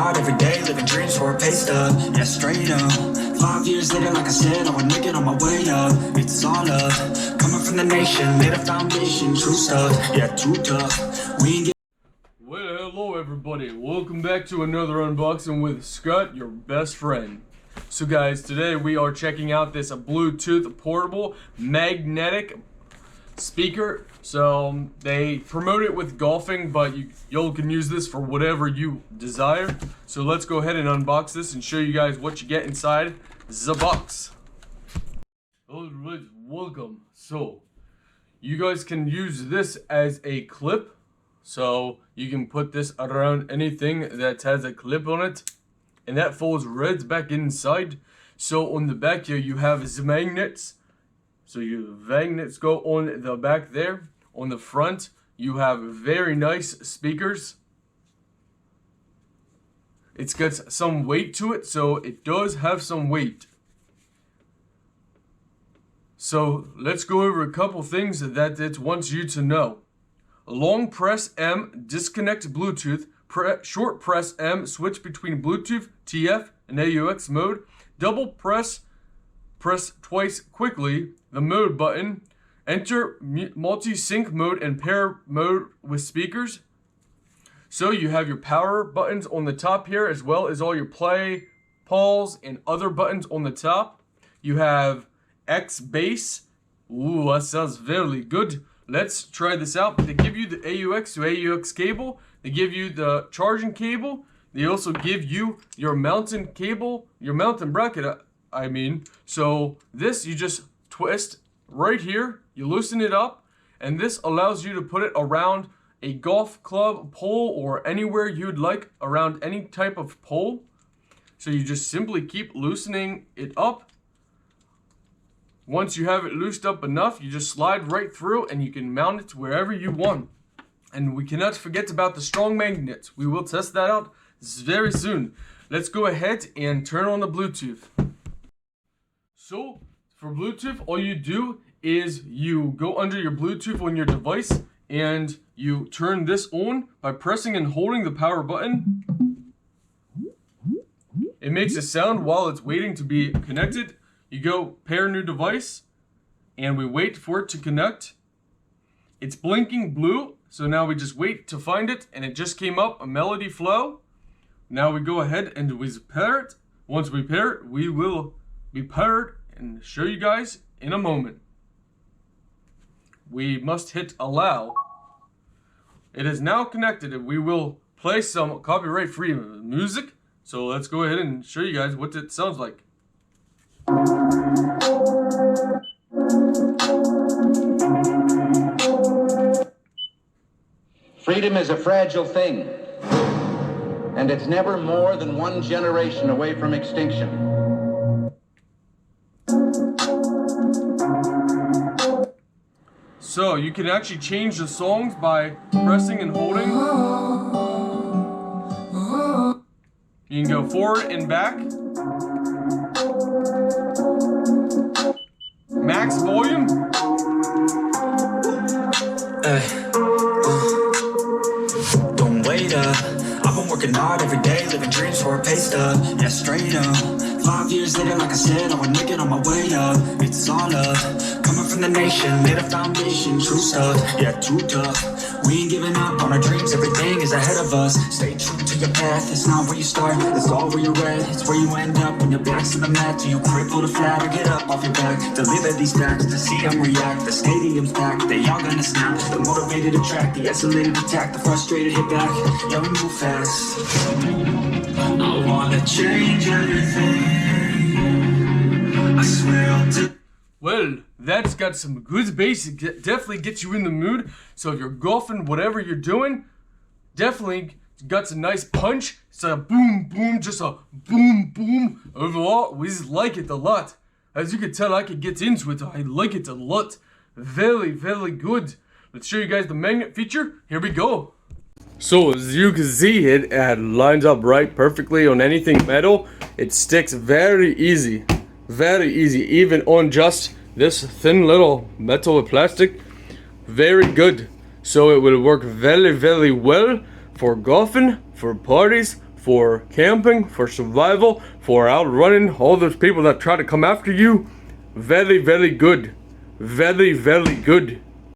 hard every day, living dreams for a pay stub. Yeah, straight up. 5 years later, like I said, I would make it on my way up. It's all up. Coming from the nation, laid a foundation, true stuff. Yeah, too tough. We ain't get. Well, hello everybody. Welcome back to another unboxing with Scott, your best friend. So guys, today we are checking out this Bluetooth portable magnetic speaker. So they promote it with golfing, but y'all can use this for whatever you desire. So let's go ahead and unbox this and show you guys what you get inside the box. Alright, welcome. So you guys can use this as a clip. So you can put this around anything that has a clip on it, and that folds right back inside. So on the back here you have the magnets. So your magnets go on the back there. On the front you have very nice speakers. It's got some weight to it, so it does have some weight. So let's go over a couple things that it wants you to know. Long press M, disconnect Bluetooth. Short press M, switch between Bluetooth, TF, and AUX mode. Double press twice quickly the mode button. Enter multi-sync mode and pair mode with speakers. So you have your power buttons on the top here, as well as all your play, pause, and other buttons on the top. You have X bass. Ooh, that sounds very good. Let's try this out. They give you the AUX to AUX cable. They give you the charging cable. They also give you your mountain cable, your mountain bracket, I mean. So this you just twist right here. You loosen it up, and this allows you to put it around a golf club pole or anywhere you'd like, around any type of pole. So you just simply keep loosening it up. Once you have it loosed up enough, you just slide right through and you can mount it wherever you want. And we cannot forget about the strong magnets. We will test that out very soon. Let's go ahead and turn on the Bluetooth. So for Bluetooth, all you do is you go under your Bluetooth on your device and you turn this on by pressing and holding the power button. It makes a sound while it's waiting to be connected. You go pair new device, and we wait for it to connect. It's blinking blue, so now we just wait to find it, and it just came up, a melody flow. Now we go ahead and we pair it. Once we pair it, we will be paired and show you guys in a moment. We must hit allow. It is now connected, and we will play some copyright-free music. So let's go ahead and show you guys what it sounds like. Freedom is a fragile thing, and it's never more than one generation away from extinction. So you can actually change the songs by pressing and holding. You can go forward and back. Max volume. Don't wait up. I've been working hard every day, living dreams for a pay stub. Yeah, straight up. 5 years later, like I said, I would make it on my way up. It's all up. Coming from the nation, laid a foundation, true stuff. Yeah, too tough. We ain't giving up on our dreams, everything is ahead of us. Stay true to your path, it's not where you start, it's all where you're at. It's where you end up when your back's to the mat. Do you cripple the flat or get up off your back? Deliver these stacks to see them react. The stadium's packed, they all gonna snap. The motivated attract, the isolated attack. The frustrated hit back, yeah we move fast. I wanna change everything, I swear I'll do. Well, that's got some good bass. It definitely gets you in the mood. So if you're golfing, whatever you're doing, definitely got some nice punch. It's a boom, boom, just a boom, boom. Overall, we just like it a lot. As you can tell, I can get into it. I like it a lot. Very, very good. Let's show you guys the magnet feature. Here we go. So as you can see, it lines up right perfectly on anything metal. It sticks very easy. Very easy, even on just this thin little metal or plastic. Very good. So it will work very, very well for golfing, for parties, for camping, for survival, for outrunning all those people that try to come after you. Very, very good. Very, very good.